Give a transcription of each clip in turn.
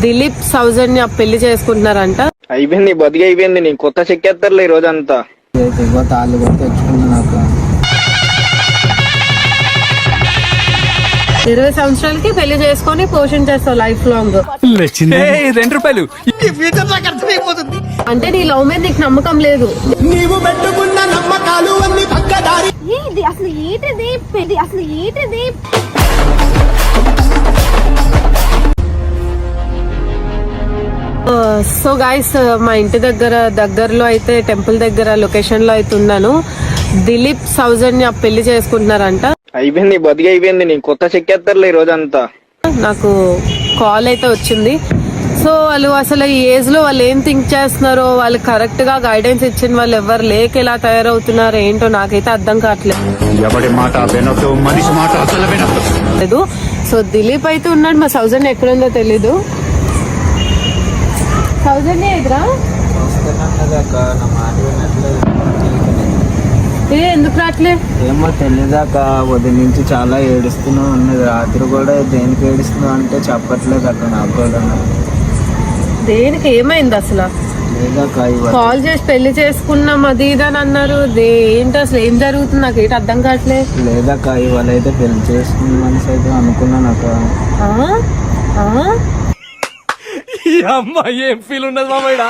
దిలీప్ సౌజన్య పెళ్లి చేసుకుంటున్నారంట. అయిపోయింది, బతికి అయిపోయింది. నీ కొత్త చెక్కేస్తారులే ఈ రోజంతా. తాళ్ళు కూడా తెచ్చుకున్నా నాకు. 20 సంవత్సరాలకి పెళ్లి చేసుకొని పోషణ చేస్తావు లైఫ్ లాంగ్. 2 రూపాయలు అంటే నీ లవ్ మీద నీకు నమ్మకం లేదు. నీవు పెట్టుకున్న నమ్మకాలు అన్ని పక్కదారి. అసలు ఏంటిది సో గైస్, మా ఇంటి దగ్గరలో అయితే టెంపుల్ దగ్గర లొకేషన్ లో అయితే ఉన్నాను. దిలీప్ సౌజన్య పెళ్లి చేసుకుంటున్నారంట. అయిపోయింది, బతికి అయిపోయింది. నీ కొత్త చెక్కేస్తారులే ఈ రోజంతా. నాకు కాల్ అయితే వచ్చింది. సో వాళ్ళు అసలు ఈ ఏజ్ లో వాళ్ళు ఏం థింక్ చేస్తున్నారో, వాళ్ళు కరెక్ట్ గా గైడెన్స్ ఇచ్చిన వాళ్ళు ఎవరు లేక ఇలా తయారవుతున్నారో ఏంటో నాకైతే అర్థం కావట్లేదు. సో దిలీప్ అయితే ఉన్నాడు, మా సౌజన్య ఎక్కడుందో తెలీదు. సౌజన్య ఎదురా ఎందుకు రావట్లే ఏమో తెలియదాక ఉదయం నుంచి చాలా ఏడుస్తూనే ఉన్నది. రాత్రి కూడా దేనికి ఏడుస్తున్నావు అంటే చెప్పట్లేదు అక్క. నాకు కూడా దేనికి ఏమైంది అసలు? కాల్ చేసి పెళ్లి చేసుకున్నాం అది ఇది అని అన్నారు. ఏంటి అసలు ఏం జరుగుతుంది నాకు ఏంటి అర్థం కావట్లేదు. లేదక్క, ఇవాళ అయితే పెళ్లి చేసుకున్నామని అయితే అనుకున్నాను అక్క. ఏం ఫీల్ ఉన్నది మామయ్య?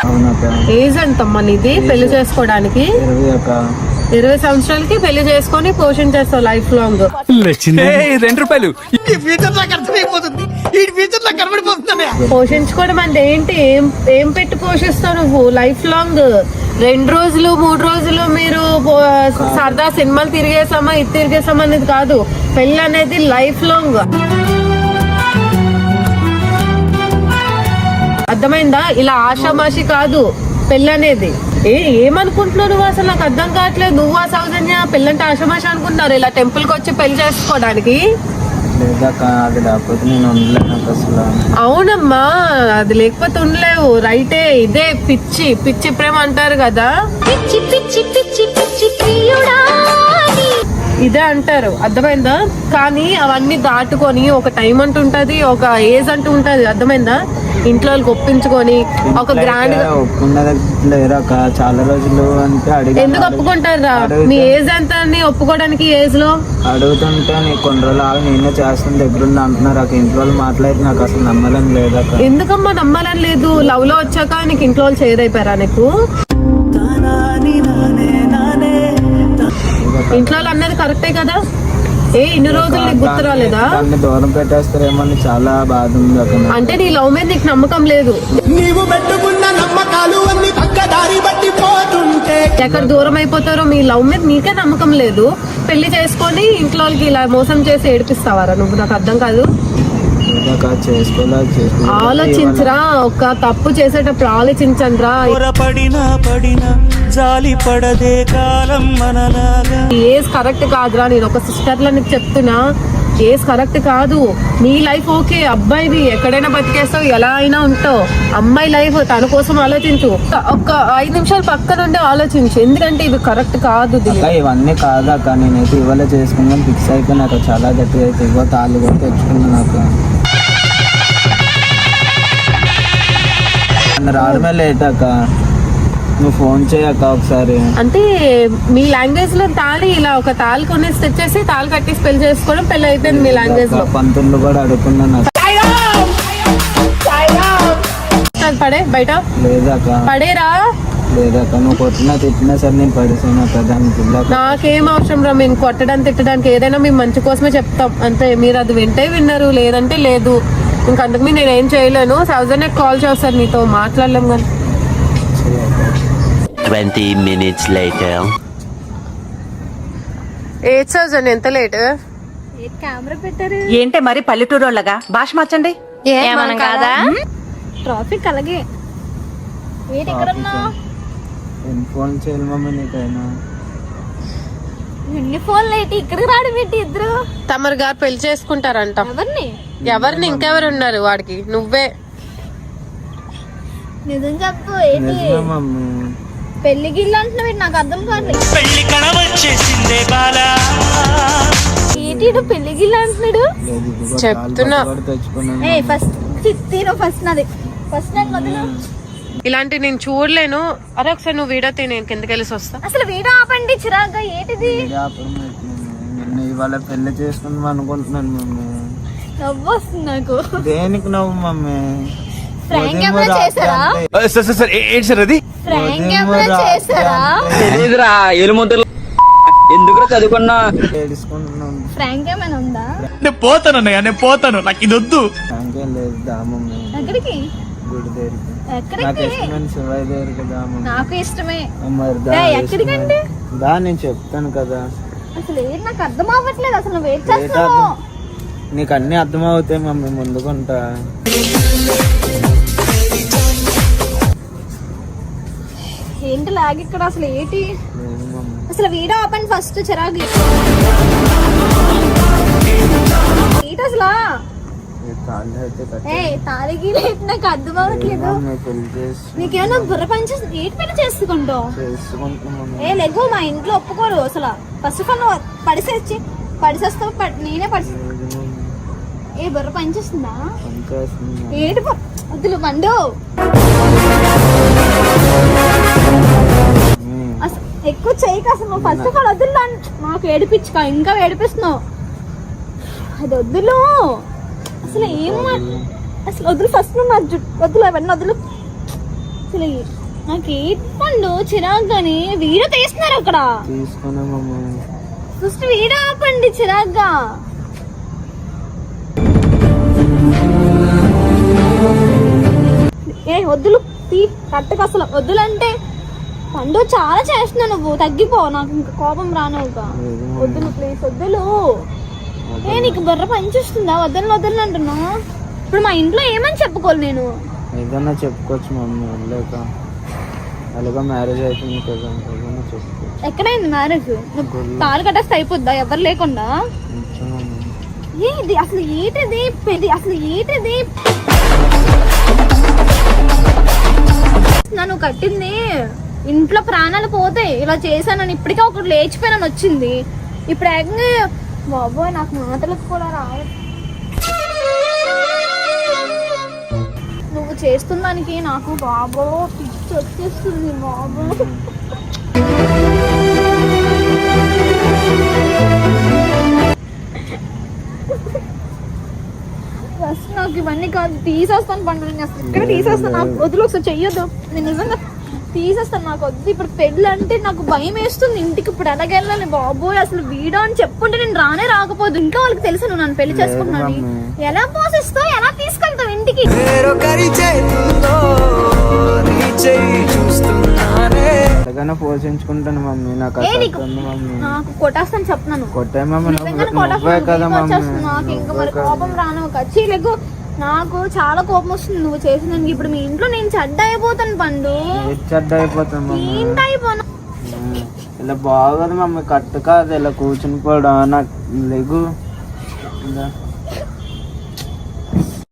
అవునక్క. ఏజ్ ఎంతమ్మా నీది పెళ్లి చేసుకోవడానికి? 20 అక్క. 20 సంవత్సరాలకి పెళ్లి చేసుకొని పోషణ చేస్తావు లైఫ్ లాంగ్. 2 రూపాయలు పోషించుకోవడం అంటే ఏంటి? ఏం పెట్టి పోషిస్తావు నువ్వు లైఫ్ లాంగ్? 2 రోజులు 3 రోజులు మీరు సరదా సినిమాలు తిరిగేసామా ఇది తిరిగేసామా అనేది కాదు. పెళ్లి అనేది లైఫ్ లాంగ్. అర్థమైందా? ఇలా ఆషామాషి కాదు పెళ్ళి అనేది. ఏమనుకుంటున్నావు నువ్వు అసలు? నాకు అర్థం కావట్లేదు. నువ్వు ఆ సౌజన్య పెళ్ళంటే ఆషామాషి అనుకుంటున్నారు ఇలా టెంపుల్ కి వచ్చి పెళ్లి చేసుకోవడానికి. అవునమ్మా, అది లేకపోతే ఉండలేవు. రైటే, ఇదే పిచ్చి పిచ్చి ప్రేమ అంటారు కదా, ఇదే అంటారు. అర్థమైందా? కానీ అవన్నీ దాటుకొని ఒక టైం అంటూ ఉంటది, ఒక ఏజ్ అంటూ ఉంటది. అర్థమైందా? ఇంట్లో ఒప్పించుకొని ఒక గ్రాండ్ చాలా రోజులు అంటే ఎందుకు ఒప్పుకుంటారా? మీ ఏజ్ ఎంత అని ఒప్పుకోవడానికి? ఏజ్ లో అడుగుతుంటే నీకు కొన్ని రోజులు నేనే చేస్తున్న దగ్గర అంటున్నారు అక్క. ఇంట్లో వాళ్ళు మాట్లాడి నాకు అసలు నమ్మాలని లేదు అక్క. ఎందుకమ్మా నమ్మాలని లేదు? లవ్ లో వచ్చాక నీకు ఇంట్లో వాళ్ళు చేరైపోయారా నీకు? ఇంట్లో వాళ్ళు అన్నది కరెక్టే కదా? ఇన్ని రోజులు నీకు గుర్తు రాలేదా? దూరం పెట్టేస్తారేమని చాలా బాధ ఉంది అక్క. అంటే నీ లవ్ మీద నీకు నమ్మకం లేదు. నీవు పెట్టుకున్న నమ్మకాలు అన్ని పక్కదారి బట్టి పోతుంటే ఎక్కడ దూరం అయిపోతారో మీ లవ్ మీద నీకే నమ్మకం లేదు. పెళ్లి చేసుకొని ఇంట్లో వాళ్ళకి ఇలా మోసం చేసి ఏడిపిస్తావారా నువ్వు? నాకు అర్థం కాదు. ఆలోచించరా, ఒక తప్పు చేసేటప్పుడు ఆలోచించండి రా. ఏజ్ కరెక్ట్ కాదురా. నేను ఒక సిస్టర్ లా నీకు చెప్తున్నా, ఏజ్ కరెక్ట్ కాదు. నీ లైఫ్ ఓకే, అబ్బాయివి ఎక్కడైనా బతికేస్తావు, ఎలా అయినా ఉంటావు. అమ్మాయి లైఫ్ తన కోసం ఆలోచించు. ఒక 5 నిమిషాలు పక్కన ఉండి ఆలోచించు, ఎందుకంటే ఇది కరెక్ట్ కాదు. ఇవన్నీ కాదాక నేనైతే ఇవాళ చేసుకున్నాను ఫిక్స్ అయిపోయి. నాకు చాలా గట్టిగా అయితే ఇవ్వ తాళ్ళు కూడా తెచ్చుకున్నాను. నాకు రావడమే లేట్ అక్క. నువ్వు ఫోన్ చేయక్క ఒకసారి. అంటే మీ లాంగ్వేజ్ లో తాళి ఇలా ఒక తాళి కొనేసి తెచ్చేసి తాళి కట్టేసి పెళ్లి చేసుకోవడం పెళ్లి అయిపోయింది మీ లాంగ్వేజ్ లో. పంతులు కూడా అడుగుకున్నాను. పడే బయట లేదక్క. పడేరా. లేదక్క, నువ్వు కొట్టినా తిట్టినా సరే నేను పడేసాను అక్క. దానికి నాకేం అవసరం రా. మేము కొట్టడానికి తిట్టడానికి ఏదైనా మేము మంచి కోసమే చెప్తాం అంతే. మీరు అది వింటే విన్నారు, లేదంటే లేదు. ఇంకంతకు మీరు నేనేం చేయలేను. సౌజన్య కాల్ చేస్తాను, నీతో మాట్లాడలేం కానీ. 20 minutes later. సౌజన్య ఎంత లేట్? కెమెరా పెట్టారు ఏంటే మరి పల్లెటూరు వాళ్ళగా భాష మార్చండి. ఏమన్నా కాదా? ట్రాఫిక్ అలాగే. ఫోన్ చేయాలి మమ్మీ నీకైనా. ఎన్ని ఫోన్లు ఏంటి ఇక్కడికి రావడం ఏంటి? ఇద్దరు తమరు గారు పెళ్లి చేసుకుంటారంట. ఎవరిని ఇంకెవరు ఉన్నారు? వాడికి నువ్వే. నిజం చెప్పు. ఏంటి పెళ్లికి ఇల్లు అంటున్నావు? నాకు అర్థం కాదు. ఏంటి పెళ్లిగిల్లు అంటున్నాడు? లేదు, ఇదిగో చెప్తున్నా. తాళి పట్టు కూడా తెచ్చుకున్నాను. ఏ ఫస్ట్ తీరు, ఫస్ట్ నాది, ఫస్ట్ నాకు వదిలు. ఇలాంటి నేను చూడలేను. అరే ఒకసారి నువ్వు వీడియో తీ, నేను కిందకి వెళ్ళి వస్తా. అసలు వీడియో ఆపండి చిరాగ్గా. ఏంటిది? వ్యాపారం పెట్టినాను. నిన్న ఇవాళ పెళ్లి చేసుకుందాం అనుకుంటున్నాను మమ్మీ. నవ్వు వస్తుంది నాకు. దేనికి నవ్వు మమ్మీ? ఫ్రాంక్ ఏమైనా చేశారా? సార్ సార్ సార్ ఏంటి సార్ అది? ఫ్రాంక్ ఏమైనా చేశారా? తెలీదురా ఏలుముద్రలు ఎందుకు చదువుకున్నా. ఏడుచుకుంటున్నాను. ఫ్రాంక్ ఏమైనా ఉందా? నేను పోతాను అన్నయ్య, నేను పోతాను, నాకు ఇది వద్దు. ఇంకేం లేదు, దా మమ్మీ ఎక్కడికి? గుడి దగ్గరికి. నాకు ఎక్కడికి? ఇష్టమైన శివయ్య దగ్గరికి దా మమ్మీ. నాకు ఇష్టమే. మరి దా, ఏయ్, ఎక్కడికండి? దా, నేను చెప్తాను కదా. అసలు ఏది నాకు అర్థం అవ్వట్లేదు. అసలు నువ్వు వెయిట్ ఏంటి చేస్తావు. అర్థం? నీకు అన్ని అర్థమవుతాయి మమ్మీ, ముందుకుంటా. ఏంటి లాగ్ ఇక్కడ? అసలు ఏంటి? లేదు మమ్మీ. అసలు వీడియో ఆపండి ఫస్ట్. చిరాకు ఏంటి అసలు? ఈ తాళి అయితే కట్ట. ఏ తాలిగి నాకు అర్థం అవ్వట్లేదు. మమ్మీ పెళ్లి చేసి నీకేమన్నా బుర్ర పనిచేస్తుంది? ఏంటి పెళ్లి చేసుకుంటావు? చేసుకుంటున్నాను. ఏ లెగ్గు, మా ఇంట్లో ఒప్పుకోరు అసలు. ఫస్ట్ ఆఫ్ ఆల్ నువ్వు పడిసేస్తావు. నేనే పడిసే. లేదు మమ్మీ, ఏ బుర్ర పనిచేస్తుందా? పనిచేస్తున్నా. ఏంటి వద్దులు పండు. అసలు ఎక్కువ చేయక. అసలు నువ్వు ఫస్ట్ ఆఫ్ ఆల్ వద్దులు. నాకు ఏడిపించుక, ఇంకా ఏడిపిస్తున్నావు. అది వద్దులు. అసలు ఏం అసలు వద్దులు. ఫస్ట్ నువ్వు నా వద్దులు, అవన్నీ వద్దులు. అసలు నాకు ఏంటి పండు చిరాకు. కానీ వీడియో తీస్తున్నారు అక్కడ. తీసుకున్నా మమ్మీ. ఫస్ట్ వీడియో ఆపండి చిరాగ్గా. ఏ వద్దులు తీ కట్టకు. అసలు వద్దులు అంటే పండు చాలా చేస్తున్నావు నువ్వు. తగ్గిపో, నాకు ఇంకా కోపం రానవుగా. వద్దులు ప్లీజ్, వద్దులు. ఏ నీకు బుర్ర పనిచేస్తుందా? వద్దులు వద్దులు అంటున్నా. ఇప్పుడు మా ఇంట్లో ఏమని చెప్పుకోవాలి నేను? ఏదన్నా చెప్పుకోవచ్చు మమ్మీ. వెళ్ళాక అలాగా మ్యారేజ్ అయిపోయింది కదా, ఏదన్నా చెప్పుకోవచ్చు. ఎక్కడైంది మ్యారేజ్? తాళి కట్టేస్తే అయిపోద్దా ఎవరు లేకుండా? కొంచెం మమ్మీ. ఏది అసలు? ఏంటిది పెళ్లి? అసలు ఏంటిది? నన్ను కట్టింది ఇంట్లో ప్రాణాలు పోతాయి. ఇలా చేశానని ఇప్పటికే ఒకటి లేచిపోయానని వచ్చింది. ఇప్పుడు ఏకంగా బాబోయ్ నాకు మాటలకు కూడా రాదు. నువ్వు చేస్తున్న దానికి నాకు బాబో పిచ్చి వచ్చేస్తుంది బాబో. ఫస్ట్ నాకు ఇవన్నీ కాదు, తీసేస్తాను పండు. నేను అసలు ఇక్కడ తీసేస్తాను. నాకు వదిలి, ఒకసారి చెయ్యొద్దు. నేను నిజంగా తీసేస్తాను. నాకు వద్దు. ఇప్పుడు పెళ్ళి అంటే నాకు భయం వేస్తుంది. ఇంటికి ఇప్పుడు ఎలాగెళ్ళాలి బాబోయ్. అసలు వీడో అని చెప్పుకుంటే నేను రాకపోదు. ఇంకా వాళ్ళకి తెలుసు నువ్వు నన్ను పెళ్లి చేసుకుంటున్నాను. ఎలా పోషిస్తావు? ఎలా తీసుకెళ్తావు ఇంటికి? ఎలాగైనా పోషించుకుంటాను మమ్మీ. నాకు ఏ అసలు నీకు వద్దు మమ్మీ. నాకు కొట్టేస్తాను చెప్తున్నాను. కొట్టే మమ్మీ. నిజంగానే నువ్వే కొట్టేస్తాను. కదా నీకు మమ్మీ. వచ్చేస్తుంది. నాకు ఇంకా మరి కోపం రాను. ఖచ్చితంగా నాకు చాలా కోపం వస్తుంది నువ్వు చేసినందుకు. ఇప్పుడు మీ ఇంట్లో నేను చెడ్డ అయిపోతాను పండు. చెడ్డ అయిపోతాను మమ్మీ. ఏంటైపోను? ఇలా బాగోదు మమ్మీ. కట్టు కాదు ఇలా కూర్చుని పోవడం. నాకు లెగు.